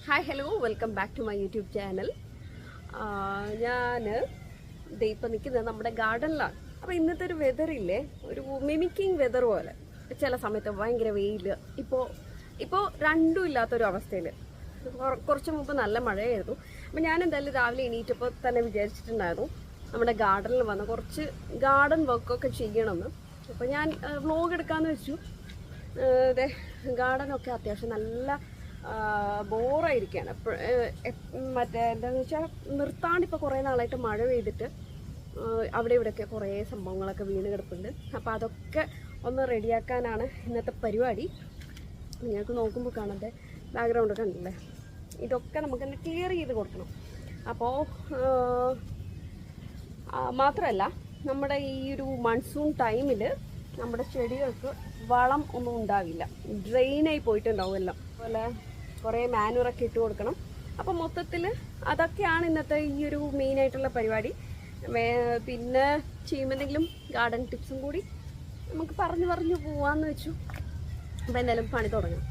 Hi hello welcome back to my YouTube channel. ഞാൻ ഇപ്പം നിൽക്കുന്നത് നമ്മുടെ ഗാർഡനിലാണ്. അപ്പോൾ ഇന്നത്തെ ഒരു വെതറില്ലേ, ഒരു മിമിക്കിങ് വെതർ പോലെ. ചില സമയത്ത് ഭയങ്കര വെയിൽ, ഇപ്പോൾ രണ്ടും ഇല്ലാത്തൊരു അവസ്ഥയിൽ. കുറച്ച് മുമ്പ് നല്ല മഴയായിരുന്നു. അപ്പോൾ ഞാൻ എന്തായാലും രാവിലെ എണീറ്റപ്പോൾ തന്നെ വിചാരിച്ചിട്ടുണ്ടായിരുന്നു നമ്മുടെ ഗാർഡനിൽ വന്ന് കുറച്ച് ഗാർഡൻ വർക്കൊക്കെ ചെയ്യണമെന്ന്. അപ്പോൾ ഞാൻ വ്ലോഗ് എടുക്കാമെന്ന് വെച്ചു. അതെ, ഗാർഡനൊക്കെ അത്യാവശ്യം നല്ല ബോറായിരിക്കുകയാണ്. മറ്റേ എന്താണെന്ന് വെച്ചാൽ നിർത്താണ്ടിപ്പോൾ കുറേ നാളായിട്ട് മഴ പെയ്തിട്ട് അവിടെ ഇവിടെയൊക്കെ കുറേ സംഭവങ്ങളൊക്കെ വീണ് കിടപ്പുണ്ട്. അപ്പോൾ അതൊക്കെ ഒന്ന് റെഡിയാക്കാനാണ് ഇന്നത്തെ പരിപാടി. നിങ്ങൾക്ക് നോക്കുമ്പോൾ കാണാതെ ബാക്ക്ഗ്രൗണ്ട് കണ്ടില്ലേ, ഇതൊക്കെ നമുക്കെന്നെ ക്ലിയർ ചെയ്ത് കൊടുക്കണം. അപ്പോൾ മാത്രമല്ല, നമ്മുടെ ഈ ഒരു മൺസൂൺ ടൈമിൽ നമ്മുടെ ചെടികൾക്ക് വളം ഒന്നും ഉണ്ടാവില്ല, ഡ്രെയിനായി പോയിട്ടുണ്ടാവും എല്ലാം. അതുപോലെ കുറേ മാനുവറൊക്കെ ഇട്ട് കൊടുക്കണം. അപ്പോൾ മൊത്തത്തിൽ അതൊക്കെയാണ് ഇന്നത്തെ ഈ ഒരു മെയിനായിട്ടുള്ള പരിപാടി. പിന്നെ ചെയ്യുമ്പോൾ എന്തെങ്കിലും ഗാർഡൻ ടിപ്സും കൂടി നമുക്ക് പറഞ്ഞു പോവാമെന്ന് വെച്ചു. അപ്പോൾ എന്തായാലും പണി തുടങ്ങാം.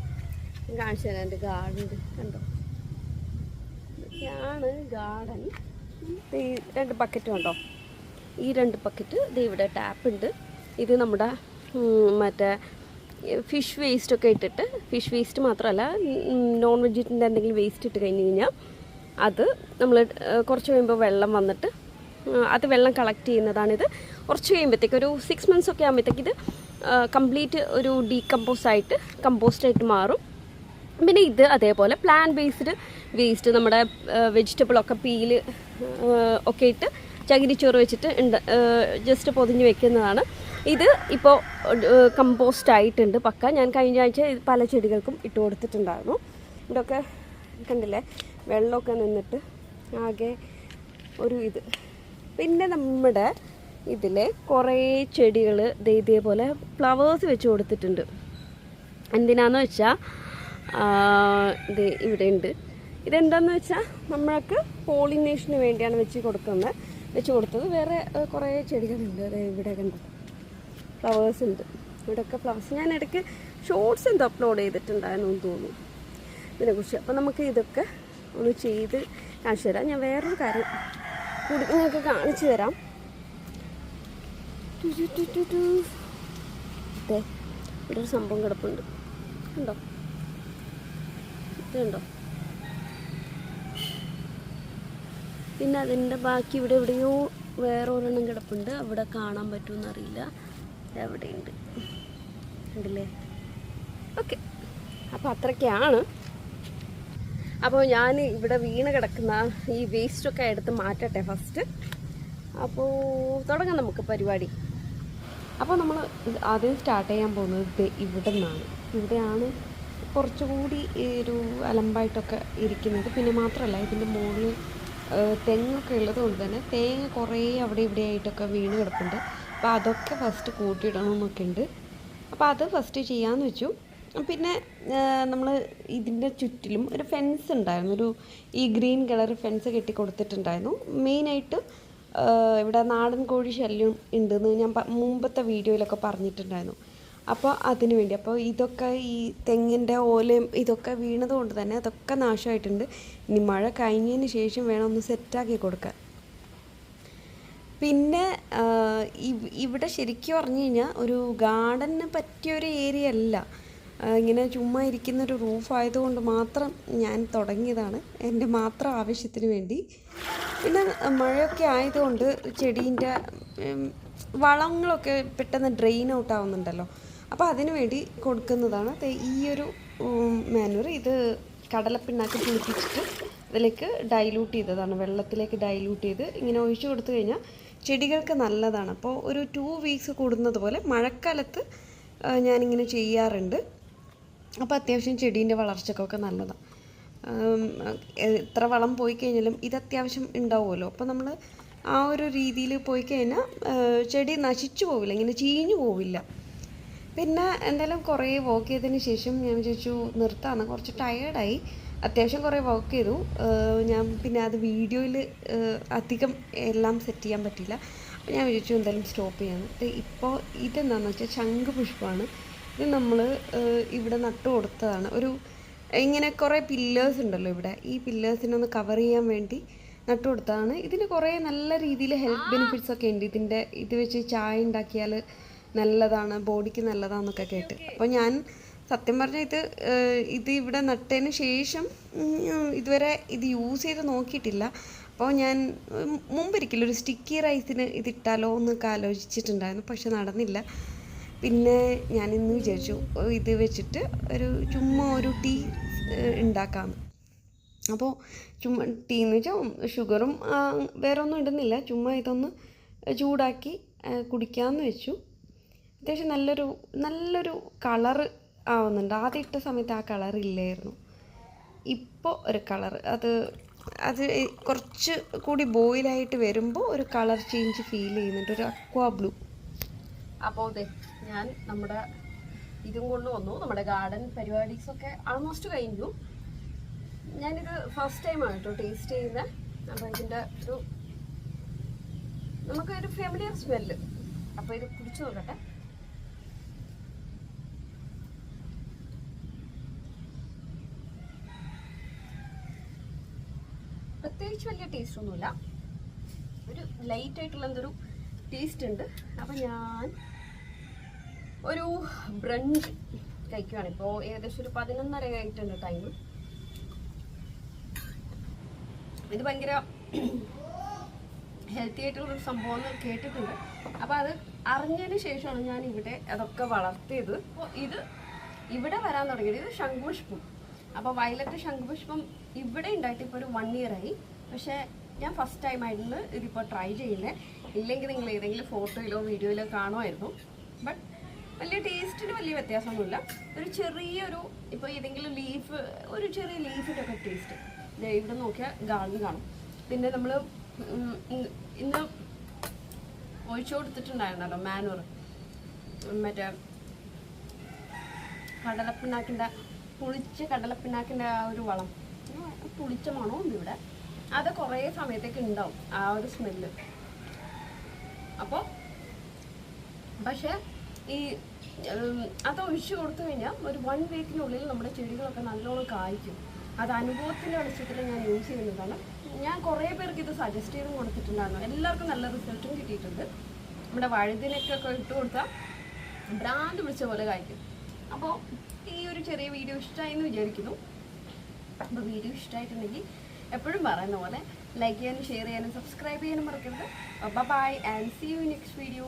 കാണിച്ചു തരാം എൻ്റെ ഗാർഡൻ. കണ്ടോ, ഇതൊക്കെയാണ് ഗാർഡൻ. ഈ 2 ബക്കറ്റും ഉണ്ടോ, ഈ 2 ബക്കറ്റ് ഇത് ഇവിടെ ടാപ്പുണ്ട്. ഇത് നമ്മുടെ മറ്റേ ഫിഷ് വേസ്റ്റൊക്കെ ഇട്ടിട്ട്, ഫിഷ് വേസ്റ്റ് മാത്രമല്ല നോൺ വെജിറ്റേറിയൻ്റെ എന്തെങ്കിലും വേസ്റ്റ് ഇട്ട് കഴിഞ്ഞ് കഴിഞ്ഞാൽ അത് നമ്മൾ കുറച്ച് കഴിയുമ്പോൾ വെള്ളം വന്നിട്ട് അത് വെള്ളം കളക്ട് ചെയ്യുന്നതാണിത്. കുറച്ച് കഴിയുമ്പോഴത്തേക്ക് ഒരു 6 months ഒക്കെ ആകുമ്പോഴത്തേക്ക് ഇത് കംപ്ലീറ്റ് ഒരു കമ്പോസ്റ്റായിട്ട് മാറും. പിന്നെ ഇത് അതേപോലെ പ്ലാൻ ബേസ്ഡ് വേസ്റ്റ്, നമ്മുടെ വെജിറ്റബിളൊക്കെ പീല് ഒക്കെ ഇട്ട് ചകിരിച്ചോറ് വെച്ചിട്ട് ജസ്റ്റ് പൊതിഞ്ഞ് വെക്കുന്നതാണ്. ഇത് ഇപ്പോൾ കമ്പോസ്റ്റ് ആയിട്ടുണ്ട് പക്ക. ഞാൻ കഴിഞ്ഞ ആഴ്ച പല ചെടികൾക്കും ഇട്ട് കൊടുത്തിട്ടുണ്ടായിരുന്നു. ഇതൊക്കെ കണ്ടില്ലേ, വെള്ളമൊക്കെ നിന്നിട്ട് ആകെ ഒരു ഇത്. പിന്നെ നമ്മുടെ ഇതിൽ കുറേ ചെടികൾ ഇതേപോലെ ഫ്ലവേഴ്സ് വെച്ച് കൊടുത്തിട്ടുണ്ട്. എന്തിനാന്ന് വെച്ചാൽ ഇത് ഇവിടെ ഉണ്ട്. ഇതെന്താണെന്ന് വെച്ചാൽ നമ്മൾക്ക് പോളിനേഷന് വേണ്ടിയാണ് വെച്ച് കൊടുത്തത്. വേറെ കുറേ ചെടികളുണ്ട്. ഇവിടെ കണ്ടു, ഫ്ലവേഴ്സ് ഉണ്ട്. ഇവിടെയൊക്കെ ഫ്ലവേഴ്സ്. ഞാൻ ഇടയ്ക്ക് ഷോർട്സ് എന്തോ അപ്ലോഡ് ചെയ്തിട്ടുണ്ടായിരുന്നു എന്ന് തോന്നുന്നു ഇതിനെക്കുറിച്ച്. അപ്പോൾ നമുക്ക് ഇതൊക്കെ ഒന്ന് ചെയ്ത് കാണിച്ചു തരാം. ഞാൻ വേറൊരു കാര്യം കൂടി നിങ്ങൾക്ക് കാണിച്ചു തരാം. അതെ, ഇവിടെ ഒരു സംഭവം കിടപ്പുണ്ട്, ഉണ്ടോ? ഇതുണ്ടോ? പിന്നെ അതിൻ്റെ ബാക്കി ഇവിടെ എവിടെയോ വേറെ ഒരെണ്ണം കിടപ്പുണ്ട്. അവിടെ കാണാൻ പറ്റുമെന്നറിയില്ല. എവിടെയുണ്ട്, ഉണ്ടല്ലേ? ഓക്കെ, അപ്പോൾ അത്രയ്ക്കാണ്. അപ്പോൾ ഞാൻ ഇവിടെ വീണ് കിടക്കുന്ന ഈ വേസ്റ്റൊക്കെ എടുത്ത് മാറ്റട്ടെ ഫസ്റ്റ്. അപ്പോൾ തുടങ്ങാം നമുക്ക് പരിപാടി. അപ്പോൾ നമ്മൾ ആദ്യം സ്റ്റാർട്ട് ചെയ്യാൻ പോകുന്നത് ഇവിടെ നിന്നാണ്. ഇവിടെയാണ് കുറച്ചുകൂടി ഒരു അലമ്പായിട്ടൊക്കെ ഇരിക്കുന്നത്. പിന്നെ മാത്രമല്ല, ഇതിൻ്റെ മുകളിൽ തെങ്ങൊക്കെ ഉള്ളത് കൊണ്ട് തന്നെ തേങ്ങ കുറേ അവിടെ ഇവിടെ ആയിട്ടൊക്കെ വീണ് കിടപ്പുണ്ട്. അപ്പോൾ അതൊക്കെ ഫസ്റ്റ് കൂട്ടിയിടണമെന്നൊക്കെ ഉണ്ട്. അപ്പോൾ അത് ഫസ്റ്റ് ചെയ്യാമെന്ന് വെച്ചു. പിന്നെ നമ്മൾ ഇതിൻ്റെ ചുറ്റിലും ഒരു ഫെൻസ് ഉണ്ടായിരുന്നു, ഈ ഗ്രീൻ കളർ ഫെൻസ് കെട്ടി കൊടുത്തിട്ടുണ്ടായിരുന്നു. മെയിനായിട്ട് ഇവിടെ നാടൻ കോഴി ശല്യം ഉണ്ടെന്ന് ഞാൻ മുമ്പത്തെ വീഡിയോയിലൊക്കെ പറഞ്ഞിട്ടുണ്ടായിരുന്നു. അപ്പോൾ അതിനു വേണ്ടി, അപ്പോൾ ഇതൊക്കെ ഈ തെങ്ങിൻ്റെ ഓലയും ഇതൊക്കെ വീണത് കൊണ്ട് തന്നെ അതൊക്കെ നാശമായിട്ടുണ്ട്. ഇനി മഴ കഴിഞ്ഞതിന് ശേഷം വേണം ഒന്ന് സെറ്റാക്കി കൊടുക്കാൻ. പിന്നെ ഇവിടെ ശരിക്കും പറഞ്ഞു കഴിഞ്ഞാൽ ഒരു ഗാർഡന് പറ്റിയൊരു ഏരിയ അല്ല. ഇങ്ങനെ ചുമ്മാ ഇരിക്കുന്നൊരു റൂഫായതുകൊണ്ട് മാത്രം ഞാൻ തുടങ്ങിയതാണ്, എൻ്റെ മാത്രം ആവശ്യത്തിന് വേണ്ടി. പിന്നെ മഴയൊക്കെ ആയതുകൊണ്ട് ചെടീൻ്റെ വളങ്ങളൊക്കെ പെട്ടെന്ന് ഡ്രെയിൻ ഔട്ട് ആവുന്നുണ്ടല്ലോ. അപ്പോൾ അതിന് വേണ്ടി കൊടുക്കുന്നതാണ് ഈ ഒരു മാനുവർ. ഇത് കടലപ്പിണ്ണാക്ക് പുളിപ്പിച്ചിട്ട് ഇതിലേക്ക് ഡൈല്യൂട്ട് ചെയ്തതാണ്, വെള്ളത്തിലേക്ക് ഡൈല്യൂട്ട് ചെയ്ത് ഇങ്ങനെ ഒഴിച്ചു കൊടുത്തു കഴിഞ്ഞാൽ ചെടികൾക്ക് നല്ലതാണ്. അപ്പോൾ ഒരു 2 weeks കൂടുന്നത് പോലെ മഴക്കാലത്ത് ഞാനിങ്ങനെ ചെയ്യാറുണ്ട്. അപ്പോൾ അത്യാവശ്യം ചെടീൻ്റെ വളർച്ചക്കൊക്കെ നല്ലതാണ്. എത്ര വളം പോയി കഴിഞ്ഞാലും ഇത് അത്യാവശ്യം ഉണ്ടാവുമല്ലോ. അപ്പോൾ നമ്മൾ ആ ഒരു രീതിയിൽ പോയി കഴിഞ്ഞാൽ ചെടി നശിച്ചു പോവില്ല, ഇങ്ങനെ ചീഞ്ഞു പോവില്ല. പിന്നെ എന്തായാലും കുറേ വർക്ക് ചെയ്തതിന് ശേഷം ഞാൻ വിചാരിച്ചു നിർത്താമെന്ന്. കുറച്ച് ടയേർഡായി, അത്യാവശ്യം കുറേ വർക്ക് ചെയ്തു ഞാൻ. പിന്നെ അത് വീഡിയോയിൽ അധികം എല്ലാം സെറ്റ് ചെയ്യാൻ പറ്റിയില്ല. അപ്പോൾ ഞാൻ വിചാരിച്ചു എന്തായാലും സ്റ്റോപ്പ് ചെയ്യാമെന്ന്. ഇപ്പോൾ ഇതെന്താണെന്ന് വെച്ചാൽ ശംഖുപുഷ്പമാണ്. ഇത് നമ്മൾ ഇവിടെ നട്ടു കൊടുത്തതാണ്. ഒരു ഇങ്ങനെ കുറേ പില്ലേഴ്സ് ഉണ്ടല്ലോ ഇവിടെ, ഈ പില്ലേഴ്സിനൊന്ന് കവർ ചെയ്യാൻ വേണ്ടി നട്ടു കൊടുത്തതാണ്. ഇതിന് കുറേ നല്ല രീതിയിൽ ഹെൽത്ത് ബെനിഫിറ്റ്സ് ഒക്കെ ഉണ്ട്. ഇത് വെച്ച് ചായ ഉണ്ടാക്കിയാൽ നല്ലതാണ്, ബോഡിക്ക് നല്ലതാണെന്നൊക്കെ കേട്ട്. അപ്പോൾ ഞാൻ സത്യം പറഞ്ഞാൽ ഇത് ഇവിടെ നട്ടതിന് ശേഷം ഇതുവരെ ഇത് യൂസ് ചെയ്ത് നോക്കിയിട്ടില്ല. അപ്പോൾ ഞാൻ മുമ്പൊരിക്കലും ഒരു സ്റ്റിക്കി റൈസിന് ഇതിട്ടാലോ എന്നൊക്കെ ആലോചിച്ചിട്ടുണ്ടായിരുന്നു, പക്ഷെ നടന്നില്ല. പിന്നെ ഞാൻ ഇന്ന് വിചാരിച്ചു ഇത് വെച്ചിട്ട് ചുമ്മാ ഒരു ടീ ഉണ്ടാക്കാം. അപ്പോൾ ചുമ്മാ ടീ എന്ന് വെച്ചാൽ ഷുഗറും വേറെ ഒന്നും ഇടുന്നില്ല, ചുമ്മാ ഇതൊന്ന് ചൂടാക്കി കുടിക്കാമെന്ന് വെച്ചു. അത്യാവശ്യം നല്ലൊരു കളറ് ആവുന്നുണ്ട്. ആദ്യം ഇട്ട സമയത്ത് ആ കളറില്ലായിരുന്നു, ഇപ്പോൾ ഒരു കളർ അത് കുറച്ച് കൂടി ബോയിലായിട്ട് വരുമ്പോൾ ഒരു കളർ ചേഞ്ച് ഫീൽ ചെയ്യുന്നുണ്ട്, ഒരു അക്വാ ബ്ലൂ. അപ്പോൾ അതെ ഞാൻ നമ്മുടെ ഇതും കൊണ്ട് വന്നു. നമ്മുടെ ഗാർഡൻ പരിപാടീസൊക്കെ ആൾമോസ്റ്റ് കഴിഞ്ഞു. ഞാനിത് ഫസ്റ്റ് ടൈമാണ് കേട്ടോ ടേസ്റ്റ് ചെയ്യുന്നത്. അപ്പോൾ ഇതിൻ്റെ നമുക്കൊരു ഫെമിലിയർ സ്മെല്ല്. അപ്പോൾ ഇത് കുടിച്ചു നോക്കട്ടെ. പ്രത്യേകിച്ച് വലിയ ടേസ്റ്റ് ഒന്നുമില്ല, ഒരു ലൈറ്റ് ആയിട്ടുള്ള എന്തൊരു ടേസ്റ്റ് ഉണ്ട്. അപ്പം ഞാൻ ഒരു ബ്രഞ്ച് കഴിക്കുകയാണ്. ഇപ്പോൾ ഏകദേശം ഒരു 11:30 ആയിട്ടുണ്ട് ടൈം. ഇത് ഭയങ്കര ഹെൽത്തി ആയിട്ടുള്ളൊരു സംഭവം എന്ന് കേട്ടിട്ടുണ്ട്. അപ്പോൾ അത് അറിഞ്ഞതിന് ശേഷമാണ് ഞാൻ ഇവിടെ അതൊക്കെ വളർത്തിയത്. അപ്പോൾ ഇത് ഇവിടെ വരാൻ തുടങ്ങിയത്. ഇത് ശംഖുപുഷ്പം. അപ്പോൾ വയലറ്റ് ശംഖുപുഷ്പം ഇവിടെ ഉണ്ടായിട്ട് ഇപ്പോൾ ഒരു 1 year ആയി. പക്ഷേ ഞാൻ ഫസ്റ്റ് ടൈം ആയിരുന്നു ഇതിപ്പോൾ ട്രൈ ചെയ്യുന്നത്. ഇല്ലെങ്കിൽ നിങ്ങൾ ഏതെങ്കിലും ഫോട്ടോയിലോ വീഡിയോയിലോ കാണുമായിരുന്നു. ബട്ട് വലിയ ടേസ്റ്റിന് വലിയ വ്യത്യാസമൊന്നുമില്ല. ഒരു ചെറിയൊരു ഇപ്പോൾ ഏതെങ്കിലും ഒരു ചെറിയ ലീഫിൻ്റെ ഒക്കെ ടേസ്റ്റ് ഇവിടെ നോക്കിയാൽ ഗാർഡൻ കാണും. പിന്നെ നമ്മൾ ഇന്ന് ഒഴിച്ചു കൊടുത്തിട്ടുണ്ടായിരുന്നല്ലോ മാനൂർ, മറ്റേ പുളിച്ച കടലപ്പിണ്ണാക്കിൻ്റെ ആ ഒരു വളം, പുളിച്ച മണമുണ്ട് ഇവിടെ. അത് കുറേ സമയത്തേക്ക് ഉണ്ടാവും ആ ഒരു സ്മെല്ല്. അപ്പോൾ പക്ഷേ അത് ഒഴിച്ചു കൊടുത്തു കഴിഞ്ഞാൽ ഒരു 1 weekനുള്ളിൽ നമ്മുടെ ചെടികളൊക്കെ നല്ലോണം കായ്ക്കും. അത് അനുഭവത്തിൻ്റെ വെളിച്ചത്തിൽ ഞാൻ യൂസ് ചെയ്യുന്നതാണ്. ഞാൻ കുറേ പേർക്ക് ഇത് സജസ്റ്റ് ചെയ്തും കൊടുത്തിട്ടുണ്ടായിരുന്നു. എല്ലാവർക്കും നല്ല റിസൾട്ടും കിട്ടിയിട്ടുണ്ട്. നമ്മുടെ വഴുതിനൊക്കെ ഇട്ട് കൊടുത്താൽ ഭ്രാന്ത് പിടിച്ച പോലെ കായ്ക്കും. അപ്പോൾ ഈ ഒരു ചെറിയ വീഡിയോ ഇഷ്ടമായി എന്ന് വിചാരിക്കുന്നു. അപ്പോൾ വീഡിയോ ഇഷ്ടമായിട്ടുണ്ടെങ്കിൽ എപ്പോഴും പറയുന്ന പോലെ ലൈക്ക് ചെയ്യാനും ഷെയർ ചെയ്യാനും സബ്സ്ക്രൈബ് ചെയ്യാനും മറക്കരുത്. Bye and see you next video.